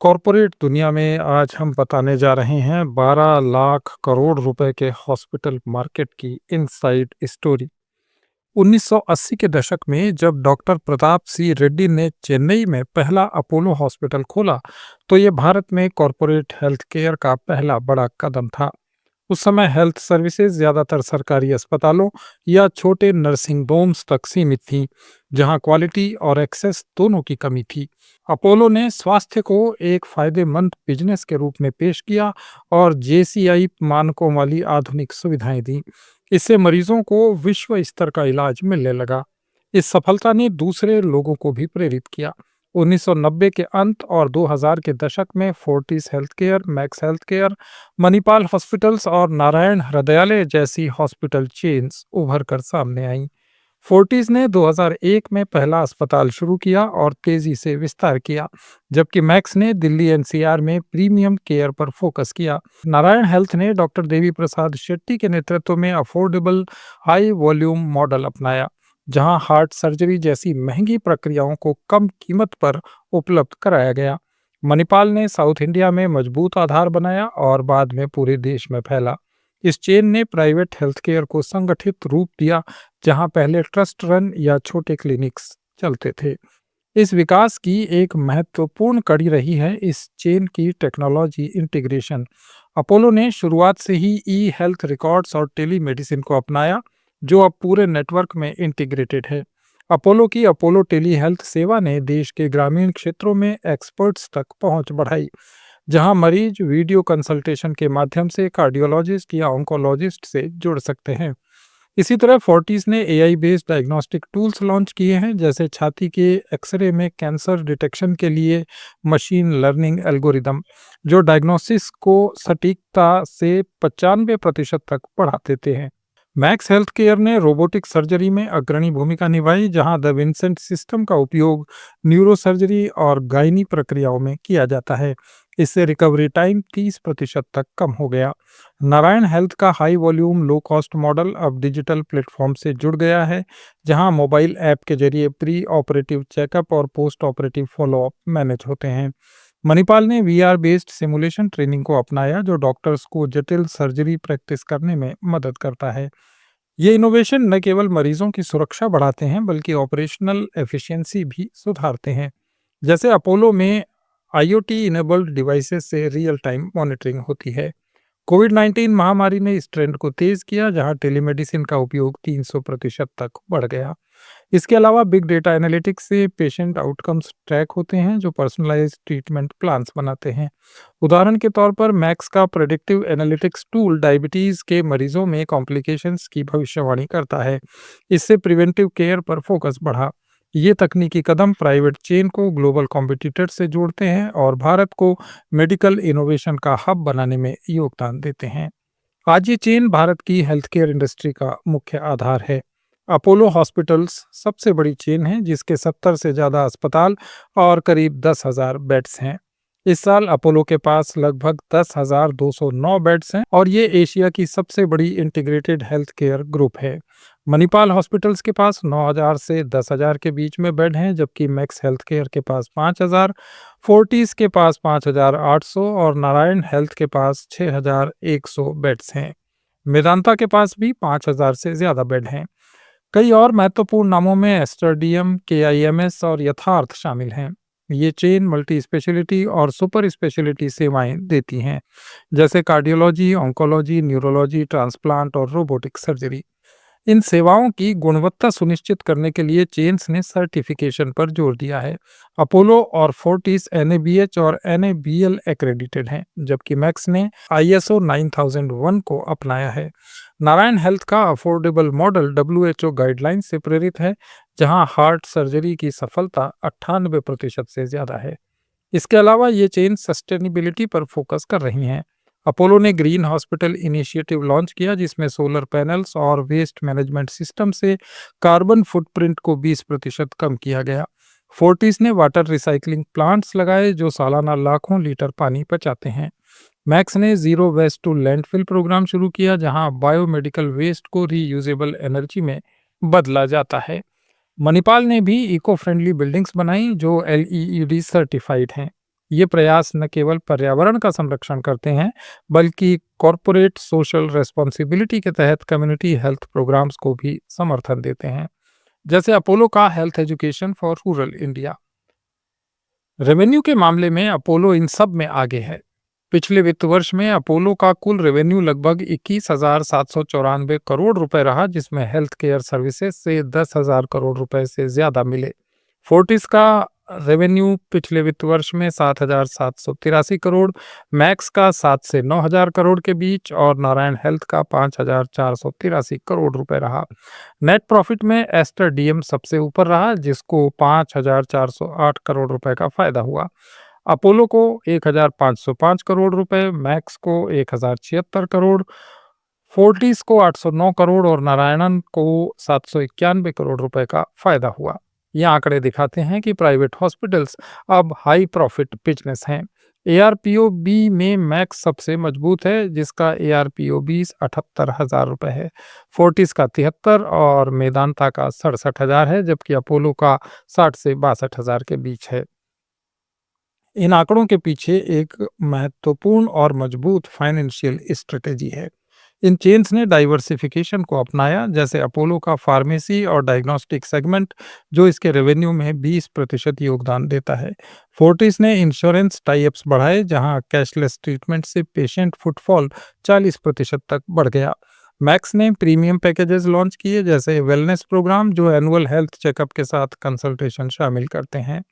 Corporate दुनिया में आज हम बताने जा रहे हैं 12 लाख करोड़ रुपए के हॉस्पिटल मार्केट की इनसाइड स्टोरी। 1980 के दशक में जब डॉक्टर प्रताप सी रेड्डी ने चेन्नई में पहला अपोलो हॉस्पिटल खोला, तो ये भारत में कॉरपोरेट हेल्थ केयर का पहला बड़ा कदम था। उस समय हेल्थ सर्विसेज ज़्यादातर सरकारी अस्पतालों या छोटे नर्सिंग होम्स तक सीमित थीं, जहां क्वालिटी और एक्सेस दोनों की कमी थी। अपोलो ने स्वास्थ्य को एक फायदेमंद बिजनेस के रूप में पेश किया और जेसीआई मानकों वाली आधुनिक सुविधाएं दी। इससे मरीजों को विश्व स्तर का इलाज मिलने लगा। इस सफलता ने दूसरे लोगों को भी प्रेरित किया। 1990 के अंत और 2000 के दशक में Fortis health care, max health care, Manipal hospitals और नारायण हृदयालय जैसी हॉस्पिटल चेन्स उभर कर सामने आईं। फोर्टिस ने 2001 में पहला अस्पताल शुरू किया और तेजी से विस्तार किया, जबकि मैक्स ने दिल्ली एनसीआर में प्रीमियम केयर पर फोकस किया। नारायण हेल्थ ने डॉक्टर देवी प्रसाद शेट्टी के नेतृत्व में अफोर्डेबल हाई वॉल्यूम मॉडल अपनाया, जहां हार्ट सर्जरी जैसी महंगी प्रक्रियाओं को कम कीमत पर उपलब्ध कराया गया। मणिपाल ने साउथ इंडिया में मजबूत आधार बनाया और बाद में पूरे देश में फैला। इस चेन ने प्राइवेट हेल्थ केयर को संगठित रूप दिया, जहां पहले ट्रस्ट रन या छोटे क्लिनिक्स चलते थे। इस विकास की एक महत्वपूर्ण कड़ी रही है इस चेन की टेक्नोलॉजी इंटीग्रेशन। अपोलो ने शुरुआत से ही ई हेल्थ रिकॉर्ड्स और टेलीमेडिसिन को अपनाया, जो अब पूरे नेटवर्क में इंटीग्रेटेड है। अपोलो की अपोलो टेली हेल्थ सेवा ने देश के ग्रामीण क्षेत्रों में एक्सपर्ट्स तक पहुंच बढ़ाई, जहां मरीज वीडियो कंसल्टेशन के माध्यम से कार्डियोलॉजिस्ट या ऑन्कोलॉजिस्ट से जुड़ सकते हैं। इसी तरह फोर्टिस ने AI based diagnostic tools launch किए हैं, जैसे छाती के एक्सरे में कैंसर डिटेक्शन के लिए मशीन लर्निंग एल्गोरिदम, जो डायग्नोसिस को सटीकता से 95% तक बढ़ा देते हैं। मैक्स हेल्थ केयर ने रोबोटिक सर्जरी में अग्रणी भूमिका निभाई, जहां द विंसेंट सिस्टम का उपयोग न्यूरोसर्जरी और गायनी प्रक्रियाओं में किया जाता है। इससे रिकवरी टाइम 30% तक कम हो गया। नारायण हेल्थ का high volume low cost model अब डिजिटल प्लेटफॉर्म से जुड़ गया है, जहां मोबाइल ऐप के जरिए प्री ऑपरेटिव चेकअप और पोस्ट ऑपरेटिव फॉलोअप मैनेज होते हैं। मणिपाल ने वीआर बेस्ड सिमुलेशन ट्रेनिंग को अपनाया, जो डॉक्टर्स को जटिल सर्जरी प्रैक्टिस करने में मदद करता है। ये इनोवेशन न केवल मरीजों की सुरक्षा बढ़ाते हैं, बल्कि ऑपरेशनल एफिशिएंसी भी सुधारते हैं। जैसे अपोलो में आईओटी इनेबल्ड डिवाइसेस से रियल टाइम मॉनिटरिंग होती है। कोविड 19 महामारी ने इस ट्रेंड को तेज किया, जहां टेलीमेडिसिन का उपयोग 300% तक बढ़ गया। इसके अलावा बिग डेटा एनालिटिक्स से पेशेंट आउटकम्स ट्रैक होते हैं, जो पर्सनलाइज्ड ट्रीटमेंट प्लान्स बनाते हैं। उदाहरण के तौर पर मैक्स का प्रेडिक्टिव एनालिटिक्स टूल डायबिटीज के मरीजों में कॉम्प्लिकेशंस की भविष्यवाणी करता है। इससे प्रिवेंटिव केयर पर फोकस बढ़ा। ये तकनीकी कदम प्राइवेट चेन को ग्लोबल कॉम्पिटिटर से जोड़ते हैं और भारत को मेडिकल इनोवेशन का हब बनाने में योगदान देते हैं। आज ये चेन भारत की हेल्थ केयर इंडस्ट्री का मुख्य आधार है। अपोलो हॉस्पिटल्स सबसे बड़ी चेन है, जिसके 70 से ज़्यादा अस्पताल और करीब 10,000 बेड्स हैं। इस साल अपोलो के पास लगभग 10,209 बेड्स हैं और ये एशिया की सबसे बड़ी इंटीग्रेटेड हेल्थ केयर ग्रुप है। मणिपाल हॉस्पिटल्स के पास 9,000 से 10,000 के बीच में बेड हैं, जबकि मैक्स हेल्थ केयर के पास 5,000, फोर्टिस के पास 5,800 और नारायण हेल्थ के पास 6,100 बेड्स हैं। मेदांता के पास भी 5,000 से ज़्यादा बेड हैं। कई और महत्वपूर्ण नामों में एस्टरडीएम, केआईएमएस और यथार्थ शामिल हैं। ये चेन मल्टी स्पेशलिटी और सुपर स्पेशलिटी सेवाएं देती हैं, जैसे कार्डियोलॉजी, ऑन्कोलॉजी, न्यूरोलॉजी, ट्रांसप्लांट और रोबोटिक सर्जरी। इन सेवाओं की गुणवत्ता सुनिश्चित करने के लिए चेन्स ने सर्टिफिकेशन पर जोर दिया है। अपोलो और फोर्टिस एनएबीएच और एनएबीएल एक्रेडिटेड हैं, जबकि मैक्स ने आईएसओ 9001 को अपनाया है। नारायण हेल्थ का अफोर्डेबल मॉडल डब्ल्यूएचओ गाइडलाइन से प्रेरित है, जहां हार्ट सर्जरी की सफलता 98% से ज़्यादा है। इसके अलावा ये चेन सस्टेनेबिलिटी पर फोकस कर रही हैं। अपोलो ने ग्रीन हॉस्पिटल इनिशिएटिव लॉन्च किया, जिसमें सोलर पैनल्स और वेस्ट मैनेजमेंट सिस्टम से कार्बन फुटप्रिंट को 20% कम किया गया। फोर्टिस ने वाटर रिसाइकलिंग प्लांट्स लगाए, जो सालाना लाखों लीटर पानी बचाते हैं। मैक्स ने zero waste to landfill programme शुरू किया, जहां बायोमेडिकल वेस्ट को रीयूजेबल एनर्जी में बदला जाता है। मणिपाल ने भी इको फ्रेंडली बिल्डिंग्स बनाई, जो एलईडी सर्टिफाइड हैं। ये प्रयास न केवल पर्यावरण का संरक्षण करते हैं, बल्कि कॉरपोरेट सोशल रिस्पॉन्सिबिलिटी के तहत कम्युनिटी हेल्थ प्रोग्राम्स को भी समर्थन देते हैं, जैसे अपोलो का health education for rural India. Revenue के मामले में अपोलो इन सब में आगे है। पिछले वित्त वर्ष में अपोलो का कुल रेवेन्यू लगभग 21,794 करोड़ रुपए रहा, जिसमें हेल्थ केयर सर्विसेज से 10,000 करोड़ रुपए से ज्यादा मिले। फोर्टिस का रेवेन्यू पिछले वित्त वर्ष में 7,783 करोड़, मैक्स का 7 से 9,000 करोड़ के बीच और नारायण हेल्थ का 5,483 करोड़ रुपए रहा। नेट प्रॉफिट में एस्टर डीएम सबसे ऊपर रहा, जिसको 5,408 करोड़ रुपए का फायदा हुआ। अपोलो को 1,505 करोड़ रुपए, मैक्स को 1,076 करोड़, फोर्टिस को 809 करोड़ और नारायणन को 791 करोड़ रुपए का फायदा हुआ। ये आंकड़े दिखाते हैं कि प्राइवेट हॉस्पिटल्स अब हाई प्रॉफिट बिजनेस हैं। एआरपीओ-बी में मैक्स सबसे मजबूत है, जिसका एआरपीओ-बी 78,000 रुपए है। फोर्टिस का 73 और मेदांता का 67,000 है, जबकि अपोलो का 60 से 62,000 के बीच है। इन आंकड़ों के पीछे एक महत्वपूर्ण और मजबूत फाइनेंशियल स्ट्रेटेजी है। इन चेन्स ने डाइवर्सिफिकेशन को अपनाया, जैसे अपोलो का फार्मेसी और डायग्नोस्टिक सेगमेंट, जो इसके रेवेन्यू में 20% योगदान देता है। फोर्टिस ने इंश्योरेंस टाई-अप्स बढ़ाए, जहां कैशलेस ट्रीटमेंट से पेशेंट फुटफॉल 40% तक बढ़ गया। मैक्स ने प्रीमियम पैकेजेस लॉन्च किए, जैसे वेलनेस प्रोग्राम, जो एनुअल हेल्थ चेकअप के साथ कंसल्टेशन शामिल करते हैं।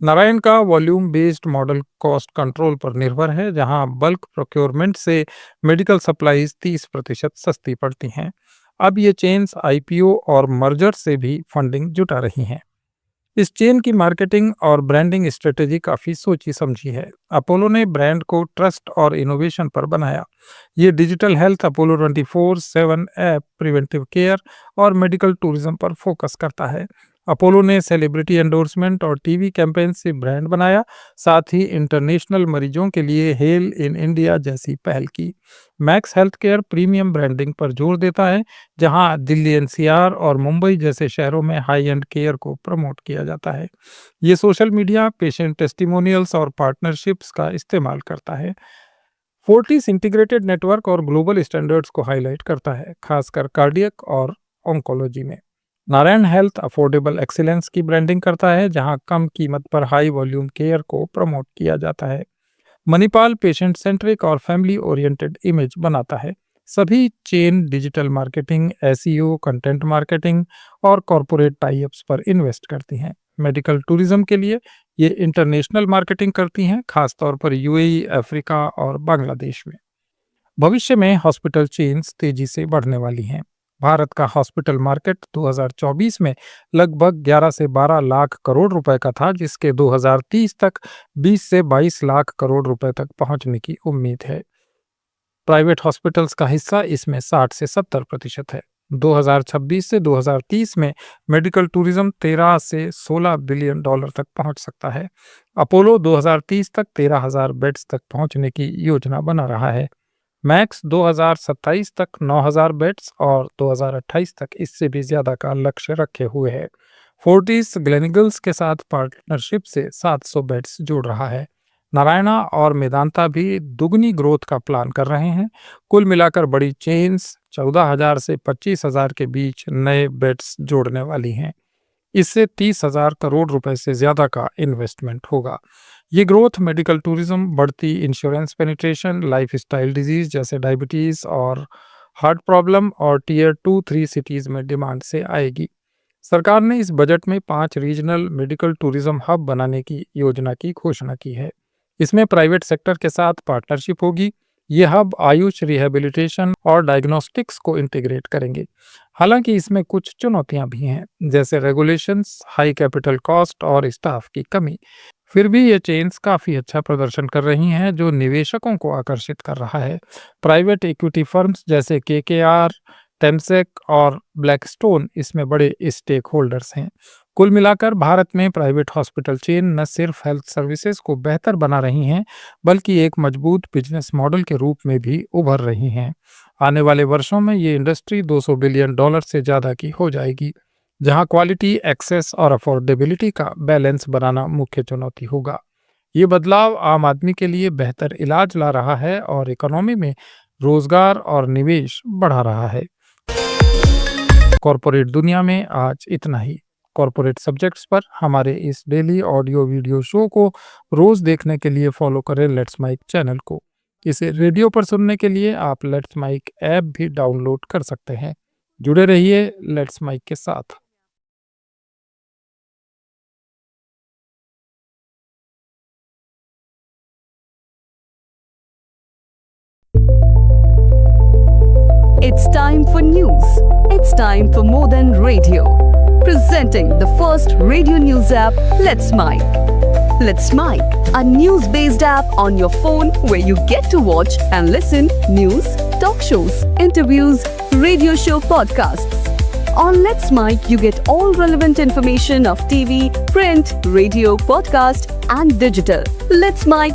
नारायण का volume based model cost control पर निर्भर है, जहां बल्क प्रोक्योरमेंट से मेडिकल सप्लाईज 30% सस्ती पड़ती हैं। अब ये चेन्स आईपीओ और मर्जर से भी फंडिंग जुटा रही हैं। इस चेन की मार्केटिंग और ब्रांडिंग स्ट्रेटेजी काफ़ी सोची समझी है। अपोलो ने ब्रांड को ट्रस्ट और इनोवेशन पर बनाया। ये digital health, Apollo 24/7 app, preventive care और मेडिकल टूरिज्म पर फोकस करता है। अपोलो ने सेलिब्रिटी एंडोर्समेंट और टीवी कैंपेन से ब्रांड बनाया, साथ ही इंटरनेशनल मरीजों के लिए हेल इन इंडिया जैसी पहल की। Max health care premium branding पर जोर देता है, जहां दिल्ली एनसीआर और मुंबई जैसे शहरों में हाई एंड केयर को प्रमोट किया जाता है। ये सोशल मीडिया, पेशेंट टेस्टिमोनियल्स और पार्टनरशिप्स का इस्तेमाल करता है। फोर्टिस इंटीग्रेटेड नेटवर्क और ग्लोबल स्टैंडर्ड्स को हाईलाइट करता है, खासकर कार्डियक और ऑन्कोलॉजी में। नारायण हेल्थ अफोर्डेबल एक्सीलेंस की ब्रांडिंग करता है, जहां कम कीमत पर हाई वॉल्यूम केयर को प्रमोट किया जाता है। मणिपाल पेशेंट सेंट्रिक और फैमिली ओरिएंटेड इमेज बनाता है। सभी chain digital marketing, SEO, content marketing और कॉरपोरेट टाई-अप्स पर इन्वेस्ट करती हैं। मेडिकल टूरिज्म के लिए ये इंटरनेशनल मार्केटिंग करती हैं, खासतौर पर यूएई, अफ्रीका और बांग्लादेश में। भविष्य में हॉस्पिटल चेन्स तेजी से बढ़ने वाली हैं। भारत का हॉस्पिटल मार्केट 2024 में लगभग 11 से 12 लाख करोड़ रुपए का था, जिसके 2030 तक 20 से 22 लाख करोड़ रुपए तक पहुंचने की उम्मीद है। प्राइवेट हॉस्पिटल्स का हिस्सा इसमें 60 से 70% है। 2026 से 2030 में मेडिकल टूरिज्म 13 से 16 बिलियन डॉलर तक पहुंच सकता है। अपोलो 2030 तक 13,000 बेड्स तक पहुंचने की योजना बना रहा है। मैक्स 2027 तक 9,000 बेड्स और 2028 तक इससे भी ज़्यादा का लक्ष्य रखे हुए है। फोर्टिस ग्लेनिगल्स के साथ पार्टनरशिप से 700 बेड्स जोड़ रहा है। नारायणा और मेदांता भी दुगनी ग्रोथ का प्लान कर रहे हैं। कुल मिलाकर बड़ी चेन्स 14,000 से 25,000 के बीच नए बेड्स जोड़ने वाली हैं। इससे 30,000 करोड़ रुपए से ज़्यादा का इन्वेस्टमेंट होगा। ये ग्रोथ मेडिकल टूरिज्म, बढ़ती इंश्योरेंस पेनिट्रेशन, लाइफस्टाइल डिजीज जैसे डायबिटीज़ और हार्ट प्रॉब्लम और टीयर 2-3 सिटीज़ में डिमांड से आएगी। सरकार ने इस बजट में 5 रीजनल मेडिकल टूरिज्म हब बनाने की योजना की घोषणा की है। इसमें प्राइवेट सेक्टर के साथ पार्टनरशिप होगी। ये हब आयुष, रिहैबिलिटेशन और डायग्नोस्टिक्स को इंटीग्रेट करेंगे। हालांकि इसमें कुछ चुनौतियां भी हैं, जैसे रेगुलेशंस, हाई कैपिटल कॉस्ट और स्टाफ की कमी। फिर भी ये चेन्स काफ़ी अच्छा प्रदर्शन कर रही हैं, जो निवेशकों को आकर्षित कर रहा है। प्राइवेट इक्विटी फर्म्स जैसे केकेआर, टेमसेक और ब्लैकस्टोन इसमें बड़े स्टेक होल्डर्स हैं। कुल मिलाकर भारत में प्राइवेट हॉस्पिटल चेन न सिर्फ हेल्थ सर्विसेज को बेहतर बना रही हैं, बल्कि एक मजबूत बिजनेस मॉडल के रूप में भी उभर रही हैं। आने वाले वर्षों में ये इंडस्ट्री 200 बिलियन डॉलर से ज़्यादा की हो जाएगी, जहां क्वालिटी, एक्सेस और अफोर्डेबिलिटी का बैलेंस बनाना मुख्य चुनौती होगा। ये बदलाव आम आदमी के लिए बेहतर इलाज ला रहा है और इकोनॉमी में रोजगार और निवेश बढ़ा रहा है। कॉरपोरेट दुनिया में आज इतना ही। कॉरपोरेट सब्जेक्ट्स पर हमारे इस डेली ऑडियो वीडियो शो को रोज देखने के लिए फॉलो करें लेट्स माइक चैनल को। इसे रेडियो पर सुनने के लिए आप लेट्स माइक ऐप भी डाउनलोड कर सकते हैं। जुड़े रहिए लेट्स माइक के साथ। It's time for news. It's time for more than radio. Presenting the first radio news app, Let's Mic. Let's Mic, a news-based app on your phone where you get to watch and listen news, talk shows, interviews, radio show podcasts. On Let's Mic, you get all relevant information of TV, print, radio, podcast, and digital. Let's Mic